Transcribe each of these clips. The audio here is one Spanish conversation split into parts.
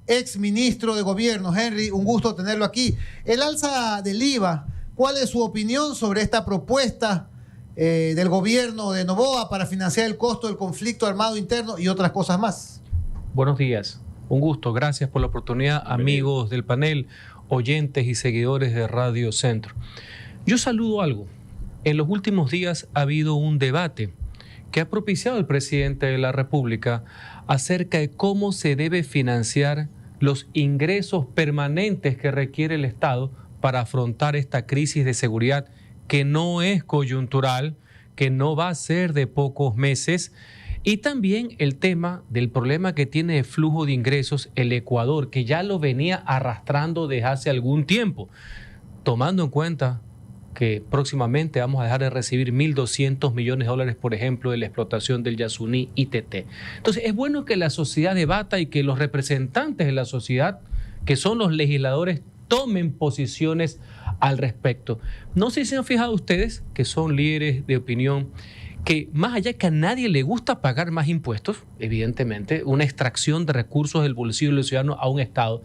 ex ministro de gobierno. Henry, un gusto tenerlo aquí. El alza del IVA, ¿cuál es su opinión sobre esta propuesta del gobierno de Noboa para financiar el costo del conflicto armado interno y otras cosas más? Buenos días, un gusto, gracias por la oportunidad, amigos del panel, oyentes y seguidores de Radio Centro. Yo saludo algo. En los últimos días ha habido un debate que ha propiciado el presidente de la República acerca de cómo se debe financiar los ingresos permanentes que requiere el Estado para afrontar esta crisis de seguridad que no es coyuntural, que no va a ser de pocos meses, y también el tema del problema que tiene de flujo de ingresos el Ecuador, que ya lo venía arrastrando desde hace algún tiempo, tomando en cuenta que próximamente vamos a dejar de recibir 1.200 millones de dólares, por ejemplo, de la explotación del Yasuní ITT. Entonces, es bueno que la sociedad debata y que los representantes de la sociedad, que son los legisladores, tomen posiciones al respecto. No sé si se han fijado ustedes, que son líderes de opinión, que más allá que a nadie le gusta pagar más impuestos, evidentemente, una extracción de recursos del bolsillo de los ciudadanos a un Estado,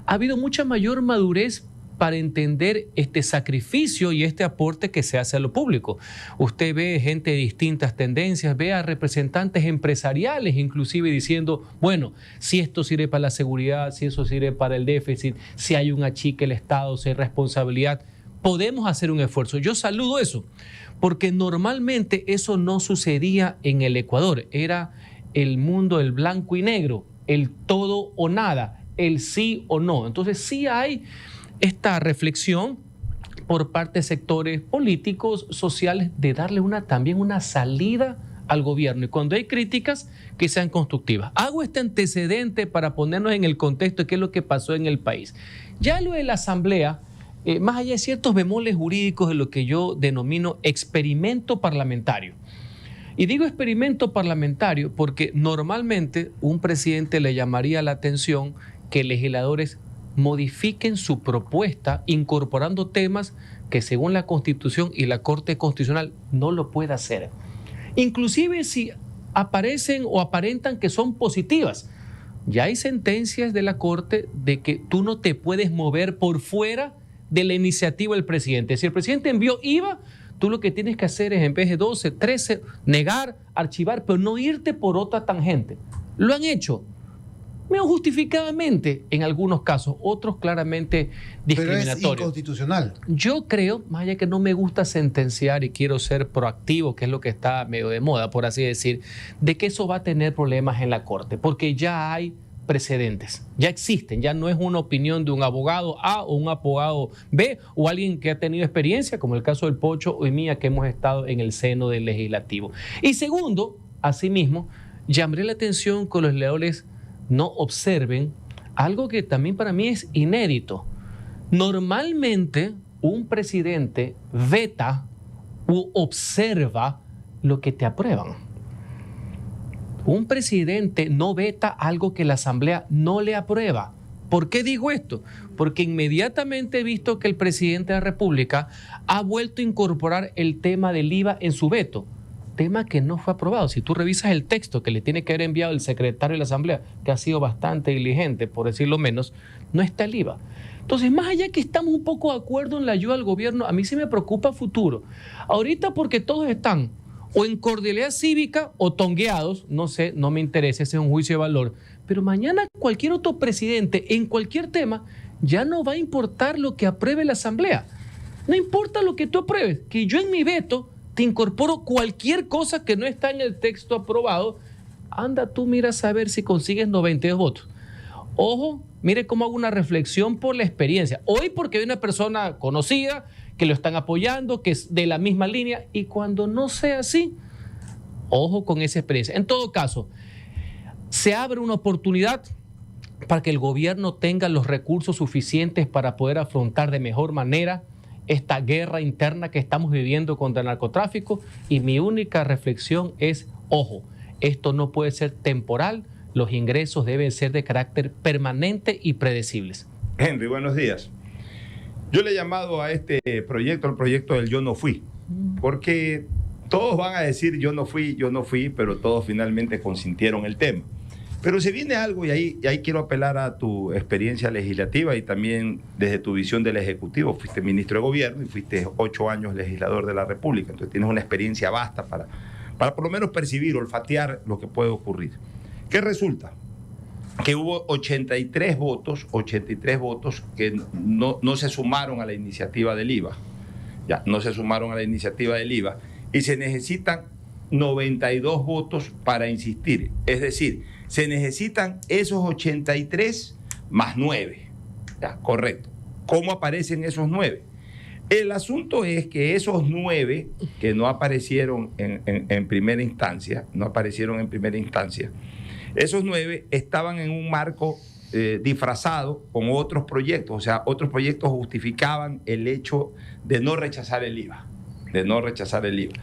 ha habido mucha mayor madurez para entender este sacrificio y este aporte que se hace a lo público. Usted ve gente de distintas tendencias, ve a representantes empresariales inclusive diciendo, bueno, si esto sirve para la seguridad, si eso sirve para el déficit, si hay un achique el Estado, si hay responsabilidad, podemos hacer un esfuerzo. Yo saludo eso, porque normalmente eso no sucedía en el Ecuador. Era el mundo del blanco y negro, el todo o nada, el sí o no. Entonces sí hay esta reflexión por parte de sectores políticos, sociales, de darle también una salida al gobierno. Y cuando hay críticas, que sean constructivas. Hago este antecedente para ponernos en el contexto de qué es lo que pasó en el país. Ya lo de la Asamblea, más allá de ciertos bemoles jurídicos de lo que yo denomino experimento parlamentario. Y digo experimento parlamentario porque normalmente un presidente le llamaría la atención que legisladores modifiquen su propuesta incorporando temas que según la Constitución y la Corte Constitucional no lo puede hacer. Inclusive si aparecen o aparentan que son positivas. Ya hay sentencias de la Corte de que tú no te puedes mover por fuera de la iniciativa del presidente. Si el presidente envió IVA, tú lo que tienes que hacer es en vez de 12, 13, negar, archivar, pero no irte por otra tangente. Lo han hecho. Medio justificadamente en algunos casos, otros claramente discriminatorios. Pero es inconstitucional. Yo creo, más allá que no me gusta sentenciar y quiero ser proactivo, que es lo que está medio de moda, por así decir, de que eso va a tener problemas en la Corte, porque ya hay precedentes, ya existen, ya no es una opinión de un abogado A o un abogado B o alguien que ha tenido experiencia, como el caso del Pocho y mía, que hemos estado en el seno del legislativo. Y segundo, asimismo, llamaré la atención con los legisladores no observen algo que también para mí es inédito. Normalmente un presidente veta u observa lo que te aprueban. Un presidente no veta algo que la Asamblea no le aprueba. ¿Por qué digo esto? Porque inmediatamente he visto que el presidente de la República ha vuelto a incorporar el tema del IVA en su veto. Tema que no fue aprobado. Si tú revisas el texto que le tiene que haber enviado el secretario de la Asamblea, que ha sido bastante diligente, por decirlo menos, no está el IVA. Entonces, más allá que estamos un poco de acuerdo en la ayuda al gobierno, a mí sí me preocupa futuro. Ahorita porque todos están o en cordialidad cívica o tongueados, no sé, no me interesa, ese es un juicio de valor, pero mañana cualquier otro presidente en cualquier tema ya no va a importar lo que apruebe la Asamblea. No importa lo que tú apruebes, que yo en mi veto te incorporo cualquier cosa que no está en el texto aprobado. Anda tú, mira a saber si consigues 92 votos. Ojo, mire cómo hago una reflexión por la experiencia. Hoy porque hay una persona conocida que lo están apoyando, que es de la misma línea, y cuando no sea así, ojo con esa experiencia. En todo caso, se abre una oportunidad para que el gobierno tenga los recursos suficientes para poder afrontar de mejor manera esta guerra interna que estamos viviendo contra el narcotráfico, y mi única reflexión es, ojo, esto no puede ser temporal, los ingresos deben ser de carácter permanente y predecibles. Henry, buenos días. Yo le he llamado a este proyecto, el proyecto del yo no fui, porque todos van a decir yo no fui, pero todos finalmente consintieron el tema. Pero se viene algo, y ahí quiero apelar a tu experiencia legislativa y también desde tu visión del Ejecutivo. Fuiste ministro de Gobierno y fuiste 8 años legislador de la República. Entonces tienes una experiencia vasta para por lo menos percibir, olfatear lo que puede ocurrir. ¿Qué resulta? Que hubo 83 votos que no se sumaron a la iniciativa del IVA. Ya, no se sumaron a la iniciativa del IVA. Y se necesitan 92 votos para insistir. Es decir, se necesitan esos 83 más 9. Ya, correcto. ¿Cómo aparecen esos 9? El asunto es que esos 9 que no aparecieron en primera instancia, esos 9 estaban en un marco disfrazado con otros proyectos. O sea, otros proyectos justificaban el hecho de no rechazar el IVA.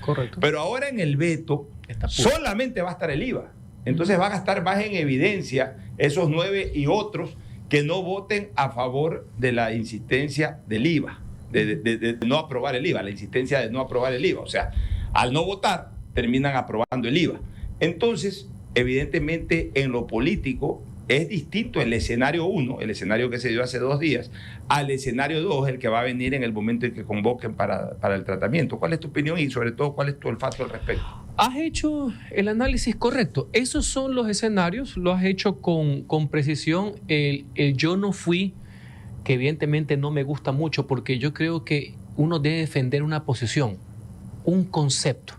Correcto. Pero ahora en el veto solamente va a estar el IVA. Entonces van a estar más en evidencia esos 9 y otros que no voten a favor de la insistencia del IVA, de no aprobar el IVA, la insistencia de no aprobar el IVA. O sea, al no votar, terminan aprobando el IVA. Entonces, evidentemente, en lo político es distinto el escenario 1, el escenario que se dio hace 2 días, al escenario 2, el que va a venir en el momento en que convoquen para el tratamiento. ¿Cuál es tu opinión y sobre todo cuál es tu olfato al respecto? Has hecho el análisis correcto. Esos son los escenarios, lo has hecho con precisión. El yo no fui, que evidentemente no me gusta mucho porque yo creo que uno debe defender una posición, un concepto.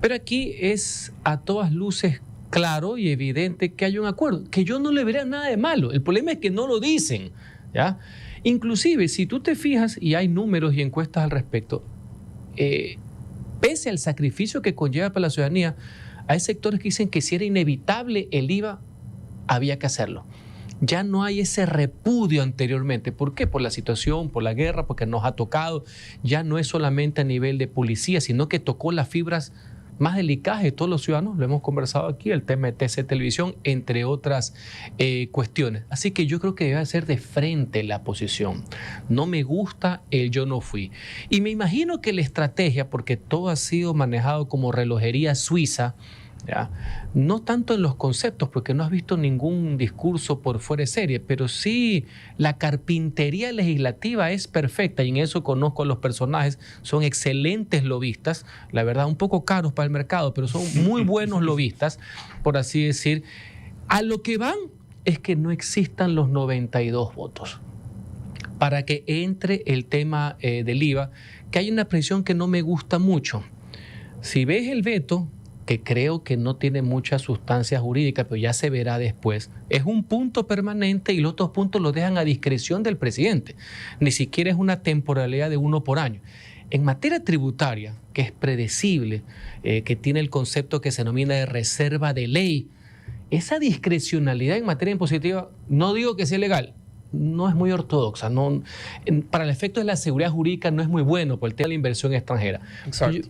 Pero aquí es a todas luces claro y evidente que hay un acuerdo, que yo no le vería nada de malo. El problema es que no lo dicen, ¿ya? Inclusive, si tú te fijas, y hay números y encuestas al respecto, pese al sacrificio que conlleva para la ciudadanía, hay sectores que dicen que si era inevitable el IVA, había que hacerlo. Ya no hay ese repudio anteriormente. ¿Por qué? Por la situación, por la guerra, porque nos ha tocado. Ya no es solamente a nivel de policía, sino que tocó las fibras más delicadas de todos los ciudadanos. Lo hemos conversado aquí, el tema de TC Televisión, entre otras cuestiones. Así que yo creo que debe ser de frente la posición. No me gusta el yo no fui. Y me imagino que la estrategia, porque todo ha sido manejado como relojería suiza, ¿ya? No tanto en los conceptos, porque no has visto ningún discurso por fuera de serie, pero sí la carpintería legislativa es perfecta y en eso conozco a los personajes, son excelentes lobistas, la verdad un poco caros para el mercado, pero son muy buenos lobistas, por así decir. A lo que van es que no existan los 92 votos para que entre el tema del IVA, que hay una presión que no me gusta mucho. Si ves el veto, que creo que no tiene mucha sustancia jurídica, pero ya se verá después, es un punto permanente y los otros puntos los dejan a discreción del presidente. Ni siquiera es una temporalidad de 1 por año. En materia tributaria, que es predecible, que tiene el concepto que se denomina de reserva de ley, esa discrecionalidad en materia impositiva, no digo que sea legal, no es muy ortodoxa. Para el efecto de la seguridad jurídica no es muy bueno por el tema de la inversión extranjera.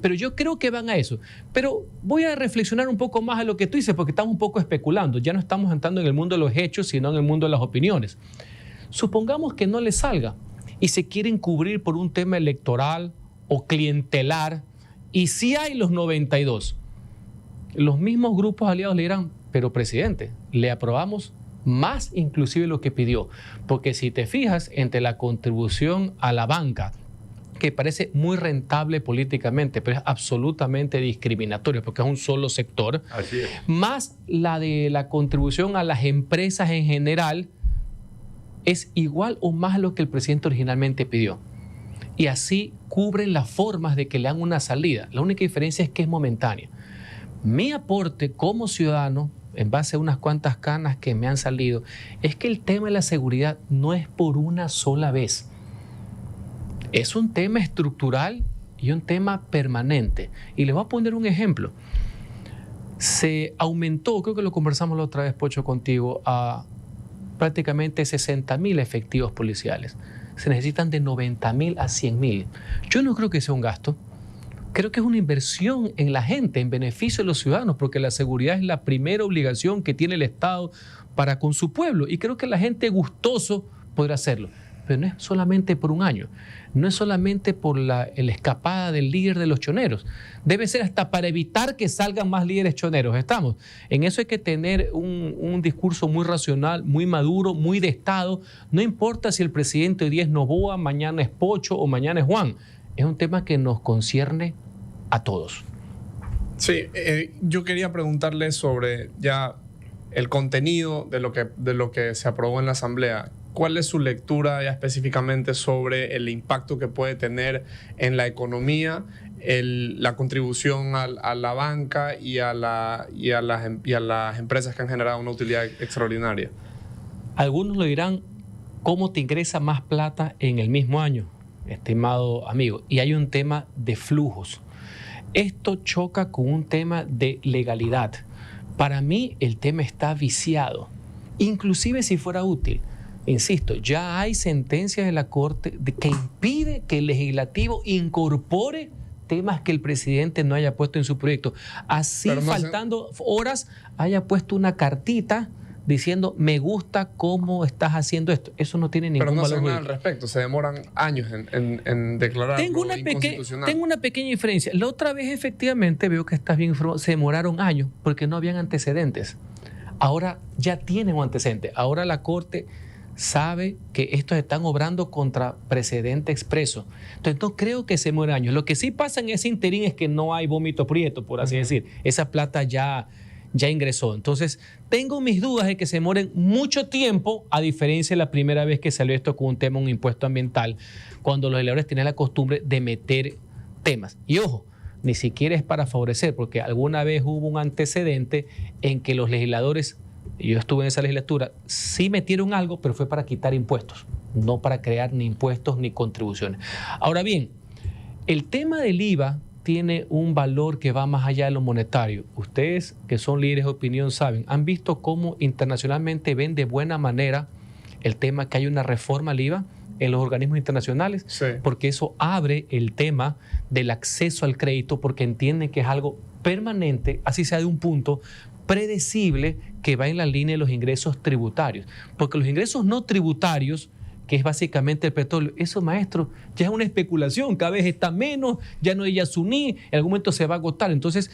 Pero yo creo que van a eso. Pero voy a reflexionar un poco más a lo que tú dices, porque estamos un poco especulando. Ya no estamos entrando en el mundo de los hechos, sino en el mundo de las opiniones. Supongamos que no les salga y se quieren cubrir por un tema electoral o clientelar, y sí hay los 92. Los mismos grupos aliados le dirán, pero presidente, le aprobamos más inclusive lo que pidió, porque si te fijas entre la contribución a la banca, que parece muy rentable políticamente, pero es absolutamente discriminatorio porque es un solo sector, así es, más la de la contribución a las empresas en general, es igual o más a lo que el presidente originalmente pidió. Y así cubren las formas de que le dan una salida. La única diferencia es que es momentánea. Mi aporte como ciudadano, en base a unas cuantas canas que me han salido, es que el tema de la seguridad no es por una sola vez. Es un tema estructural y un tema permanente. Y les voy a poner un ejemplo. Se aumentó, creo que lo conversamos la otra vez, Pocho, contigo, a prácticamente 60.000 efectivos policiales. Se necesitan de 90.000 a 100.000. Yo no creo que sea un gasto. Creo que es una inversión en la gente, en beneficio de los ciudadanos, porque la seguridad es la primera obligación que tiene el Estado para con su pueblo. Y creo que la gente gustoso podrá hacerlo. pero no es solamente por un año, no es solamente por la escapada del líder de los choneros, debe ser hasta para evitar que salgan más líderes choneros. Estamos. En eso hay que tener un discurso muy racional, muy maduro, muy de Estado. No importa si el presidente hoy día es Noboa, mañana es Pocho o mañana es Juan. Es un tema que nos concierne a todos. Sí, yo quería preguntarle sobre ya el contenido de lo que se aprobó en la Asamblea. ¿Cuál es su lectura ya específicamente sobre el impacto que puede tener en la economía, la contribución a la banca y a las empresas que han generado una utilidad extraordinaria? Algunos lo dirán, ¿cómo te ingresa más plata en el mismo año, estimado amigo? Y hay un tema de flujos. Esto choca con un tema de legalidad. Para mí el tema está viciado, inclusive si fuera útil. Insisto, ya hay sentencias de la Corte que impide que el legislativo incorpore temas que el presidente no haya puesto en su proyecto. Así, faltando horas, haya puesto una cartita diciendo, me gusta cómo estás haciendo esto. Eso no tiene ningún valor. Pero no hacen nada al respecto, se demoran años en declararlo inconstitucional. Tengo una pequeña diferencia. La otra vez, efectivamente, veo que estás bien informado, se demoraron años porque no habían antecedentes. Ahora ya tienen un antecedente. Ahora la Corte sabe que estos están obrando contra precedente expreso. Entonces no creo que se muera años. Lo que sí pasa en ese interín es que no hay vómito prieto, por así decir. Esa plata ya ingresó. Entonces tengo mis dudas de que se demoren mucho tiempo, a diferencia de la primera vez que salió esto con un tema, un impuesto ambiental, cuando los legisladores tenían la costumbre de meter temas. Y ojo, ni siquiera es para favorecer, porque alguna vez hubo un antecedente en que los legisladores, yo estuve en esa legislatura, sí metieron algo, pero fue para quitar impuestos, no para crear ni impuestos ni contribuciones. Ahora bien, el tema del IVA tiene un valor que va más allá de lo monetario. Ustedes, que son líderes de opinión, saben, han visto cómo internacionalmente ven de buena manera el tema que hay una reforma al IVA en los organismos internacionales, sí, porque eso abre el tema del acceso al crédito, porque entienden que es algo permanente, así sea de un punto predecible, que va en la línea de los ingresos tributarios. Porque los ingresos no tributarios, que es básicamente el petróleo, eso, maestro, ya es una especulación, cada vez está menos, ya no hay Yasuní, en algún momento se va a agotar. Entonces,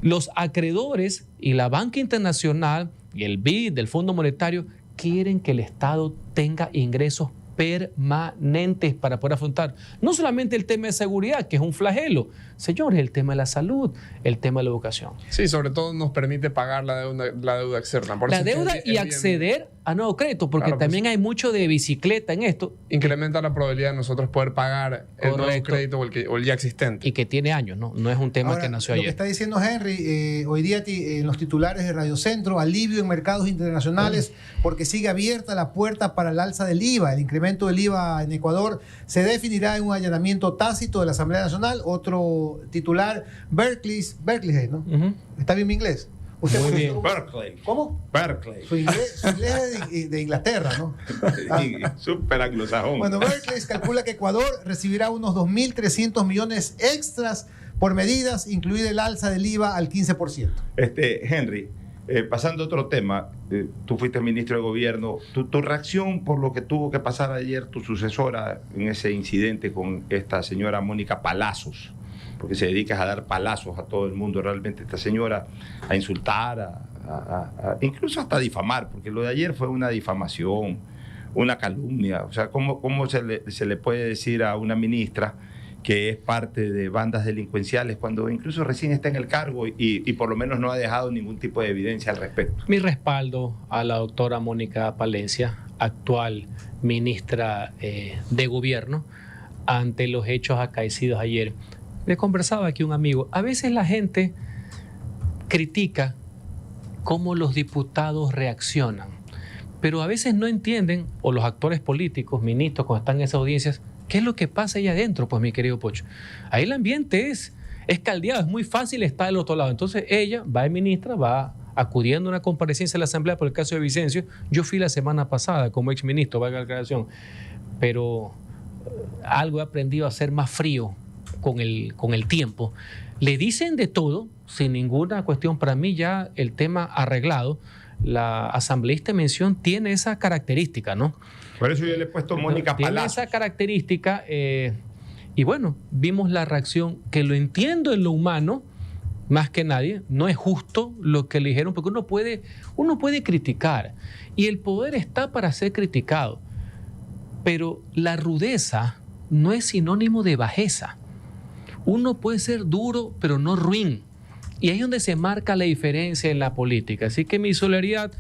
los acreedores y la banca internacional y el BID del Fondo Monetario quieren que el Estado tenga ingresos permanentes para poder afrontar no solamente el tema de seguridad, que es un flagelo, señores, el tema de la salud, el tema de la educación. Sí, sobre todo nos permite pagar la deuda externa. Por la deuda y acceder a nuevo crédito, porque claro, también hay mucho de bicicleta en esto. Incrementa la probabilidad de nosotros poder pagar el nuevo crédito o el ya existente. Y que tiene años, ¿no? No es un tema que nació ayer. Lo que está diciendo Henry, hoy día en los titulares de Radio Centro, alivio en mercados internacionales porque sigue abierta la puerta para el alza del IVA. El incremento del IVA en Ecuador se definirá en un allanamiento tácito de la Asamblea Nacional. Otro titular, Berkeley, ¿no? ¿Está bien mi inglés? ¿Usted muy bien. Berkeley. ¿Cómo? Berkeley. Su inglés es de Inglaterra, ¿no? Súper anglosajón. Bueno, Berkeley calcula que Ecuador recibirá unos 2.300 millones extras por medidas, incluida el alza del IVA al 15%. Henry, pasando a otro tema, tú fuiste ministro de gobierno, tu reacción por lo que tuvo que pasar ayer tu sucesora en ese incidente con esta señora Mónica Palazos, porque se dedica a dar palazos a todo el mundo, realmente esta señora, a insultar, incluso hasta difamar, porque lo de ayer fue una difamación, una calumnia. O sea, ¿cómo se le puede decir a una ministra que es parte de bandas delincuenciales cuando incluso recién está en el cargo y por lo menos no ha dejado ningún tipo de evidencia al respecto? Mi respaldo a la doctora Mónica Palencia, actual ministra de Gobierno, ante los hechos acaecidos ayer. Le conversaba aquí un amigo, a veces la gente critica cómo los diputados reaccionan, pero a veces no entienden, o los actores políticos, ministros, cuando están en esas audiencias, ¿qué es lo que pasa ahí adentro? Pues mi querido Pocho, ahí el ambiente es caldeado, es muy fácil estar del otro lado. Entonces ella va de ministra, va acudiendo a una comparecencia en la Asamblea por el caso de Vicencio. Yo fui la semana pasada como exministro, valga la aclaración, pero algo he aprendido a ser más frío con el tiempo. Le dicen de todo, sin ninguna cuestión. Para mí ya el tema arreglado. la asambleísta en mención tiene esa característica, ¿no? Por eso yo le he puesto Mónica Tiene Palacios. esa característica y bueno, vimos la reacción, que lo entiendo en lo humano, más que nadie. No es justo lo que le dijeron, porque uno puede criticar y el poder está para ser criticado, pero la rudeza no es sinónimo de bajeza. Uno puede ser duro, pero no ruin. Y ahí es donde se marca la diferencia en la política. Así que mi solidaridad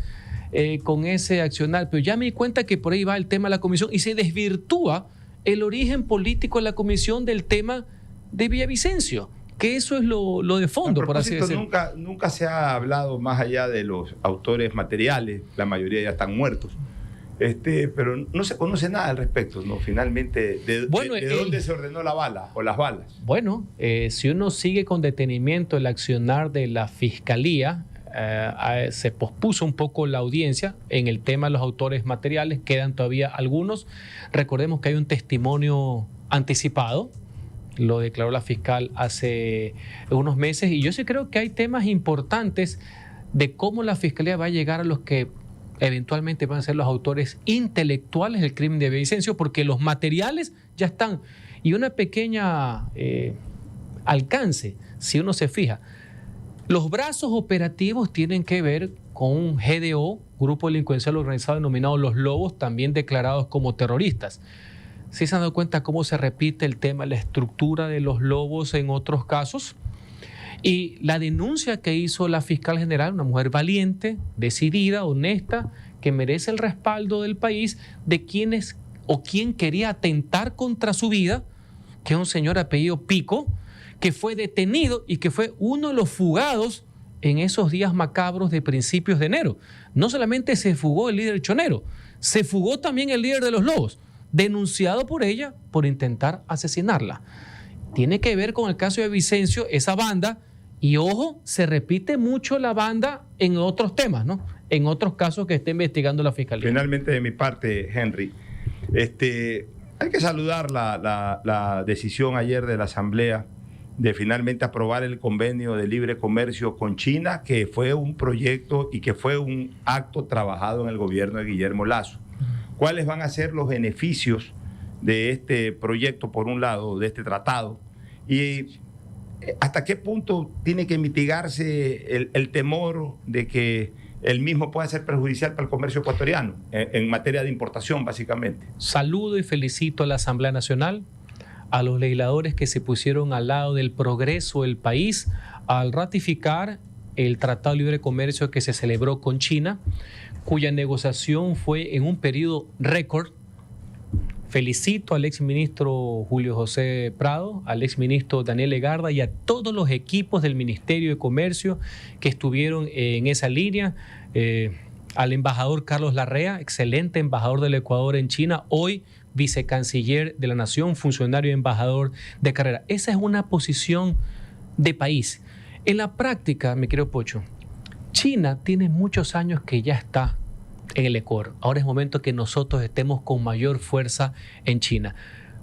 con ese accionar, pero ya me di cuenta que por ahí va el tema de la comisión y se desvirtúa el origen político de la comisión del tema de Villavicencio, que eso es lo de fondo, por así decirlo. Nunca se ha hablado más allá de los autores materiales, la mayoría ya están muertos. Pero no se conoce nada al respecto, ¿no? Finalmente, ¿de dónde se ordenó la bala o las balas? Bueno, si uno sigue con detenimiento el accionar de la Fiscalía, se pospuso un poco la audiencia en el tema de los autores materiales, quedan todavía algunos. Recordemos que hay un testimonio anticipado, lo declaró la fiscal hace unos meses, y yo sí creo que hay temas importantes de cómo la Fiscalía va a llegar a los que eventualmente van a ser los autores intelectuales del crimen de Villavicencio, porque los materiales ya están. Y una pequeña alcance, si uno se fija, los brazos operativos tienen que ver con un GDO, Grupo Delincuencial Organizado denominado Los Lobos, también declarados como terroristas. ¿Sí se han dado cuenta cómo se repite el tema, la estructura de los lobos en otros casos? Y la denuncia que hizo la fiscal general, una mujer valiente, decidida, honesta, que merece el respaldo del país, de quienes o quien quería atentar contra su vida, que es un señor apellido Pico, que fue detenido y que fue uno de los fugados en esos días macabros de principios de enero. No solamente se fugó el líder chonero, se fugó también el líder de los lobos, denunciado por ella por intentar asesinarla. Tiene que ver con el caso de Vicencio, esa banda, y ojo, se repite mucho la banda en otros temas, ¿no? En otros casos que esté investigando la Fiscalía. Finalmente, de mi parte, Henry, hay que saludar la decisión ayer de la Asamblea de finalmente aprobar el convenio de libre comercio con China, que fue un proyecto y que fue un acto trabajado en el gobierno de Guillermo Lasso. ¿Cuáles van a ser los beneficios de este proyecto, por un lado, de este tratado? Y ¿hasta qué punto tiene que mitigarse el temor de que el mismo pueda ser perjudicial para el comercio ecuatoriano en materia de importación, básicamente? Saludo y felicito a la Asamblea Nacional, a los legisladores que se pusieron al lado del progreso del país al ratificar el Tratado de Libre Comercio que se celebró con China, cuya negociación fue en un periodo récord. Felicito al exministro Julio José Prado, al exministro Daniel Legarda y a todos los equipos del Ministerio de Comercio que estuvieron en esa línea. Al embajador Carlos Larrea, excelente embajador del Ecuador en China, hoy vicecanciller de la Nación, funcionario y embajador de carrera. Esa es una posición de país. En la práctica, mi querido Pocho, China tiene muchos años que ya está en el Ecuador. Ahora es momento que nosotros estemos con mayor fuerza en China.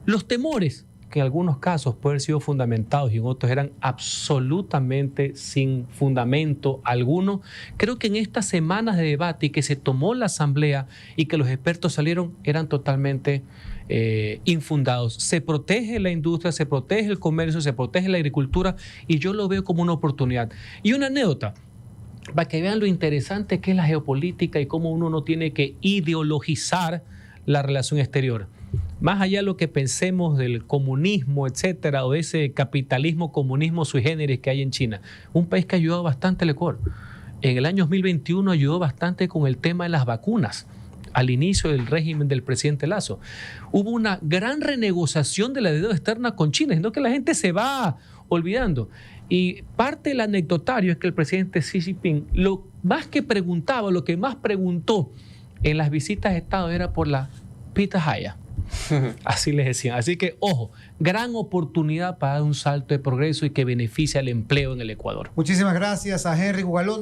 Los temores, que en algunos casos pueden haber sido fundamentados y en otros eran absolutamente sin fundamento alguno, creo que en estas semanas de debate y que se tomó la Asamblea y que los expertos salieron, eran totalmente infundados. Se protege la industria, se protege el comercio, se protege la agricultura y yo lo veo como una oportunidad. Y una anécdota, para que vean lo interesante que es la geopolítica y cómo uno no tiene que ideologizar la relación exterior. Más allá de lo que pensemos del comunismo, etcétera, o de ese capitalismo, comunismo sui generis que hay en China, un país que ha ayudado bastante al Ecuador. En el año 2021 ayudó bastante con el tema de las vacunas, al inicio del régimen del presidente Lasso. Hubo una gran renegociación de la deuda externa con China, sino que la gente se va olvidando. Y parte del anecdotario es que el presidente Xi Jinping, lo más que preguntaba, lo que más preguntó en las visitas de Estado era por la pitahaya. Así les decían. Así que, ojo, gran oportunidad para dar un salto de progreso y que beneficie al empleo en el Ecuador. Muchísimas gracias a Henry Gugalón.